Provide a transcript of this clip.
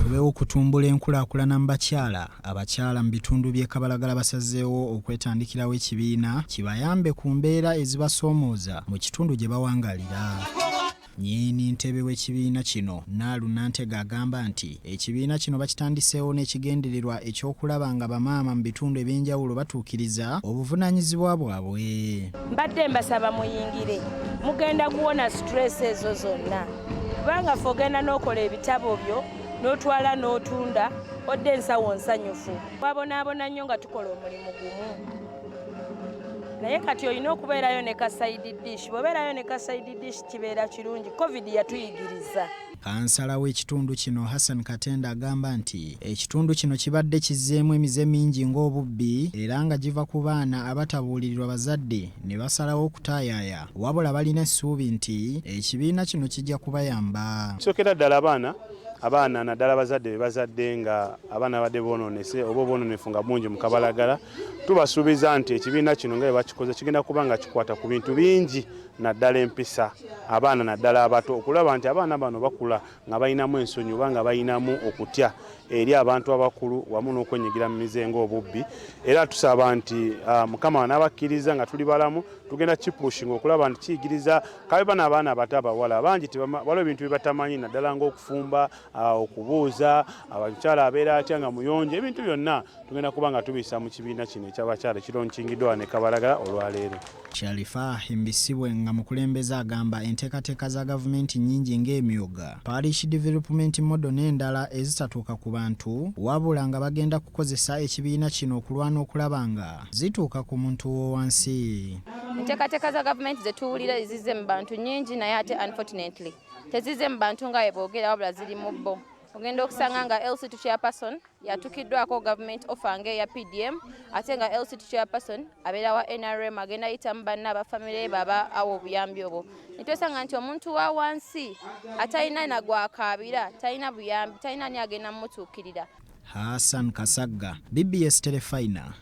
Tubeewo okutumbula enkulaakulana mu bakyala. Abakyala mu bitundu by'e Kabalagala basazeewo okwetandikirawo ekibiina kibayambe ku mbeera ezibasoomooza mu kitundu gye bawangalira. Nnyini ntebe w'ekibiina kino Naalu Nantega agamba nti ekibiina kino bakitandiseewo n'ekigendererwa ekyokulaba nga bamaama mu bitundu eby'enjawulo batuukiriza obuvunaanyizibwa bwabwe. Mbadde mbasaba muyingire mugenda kuwona stress ezo zonna kubanga ffe ogenda n'okola ebitabo byo n'otwala n'otunda odde ensawo nsanyufu twabonaabona nnyo nga tukola omulimu gumu. Naye kati olina okubeerayo ne ka side dish. Bw'obeerayo ne ka side dish kibeera kirungi. Covid yatuyigiriza. Kansala w'ekitundu kino Hassan Katenda agamba nti ekitundu kino kibadde kizzeemu emize mingi ng'obubbi era nga giva ku baana abatabuulirirwa bazadde ne basalawo okutaayaaya wabula balina essuubi nti ekibiina kino kijja kubayamba. Kisokera ddala abaana naddala bazadde be bazadde nga abaana badde boononese oba obwononefu nga bungi mu Kabalagala tubasuubiza nti ekibiina kino nga bwe bakikoze kigenda kuba nga kikwata ku bintu bingi naddala empisa abaana naddala abato okulaba nti abaana bano bakula nga balinamu ensonyi oba nga balinamu okutya eri abantu abakulu wamu n'okwenyigira mu mizengo obubbi era tusaba nti Mukama n'abakkiriza nga tuli balamu tugenda kipushinga okulaba nti kiyigiriza kabe bano abaana abato abawala bangi waliwo ebintu bye batamanyi naddala ng'okufumba okubuuza abakyala abeera atya nga muyonjo ebintu byonna tugenda kuba nga tubisa mu kibiina kino eky'abakyala kironkingiddwa ne Kabalagala olwaleero. Sharifa Himbisibwe nga mukulembeze agamba enteekateeka za gavumenti nnyingi ng'emyuga parish development model n'endala ezitatuuka ku bantu wabula nga bagenda kukozesa ekibiina kino okulwana okulaba nga zituuka ku muntu w'owansi. Enteekateeka za gavumenti ze tuwulira zizze mu bantu nnyingi naye ate unfortunately tezizze mu bantu nga bwe boogera wabula ziri mu bo. Ogenda okusanga nga LC2 chairperson yatukiddwako government offer ng'eya PDM ate nga LC2 chairperson abeera wa NRM agenda yita mu banna abafamire baba awo obuyambi obwo. Nitwesanga nti omuntu wa wansi atalina na gwakaabira talina buyambi talina ani agenda mmutuukirira. Hassan Kasagga, BBS Terefayina.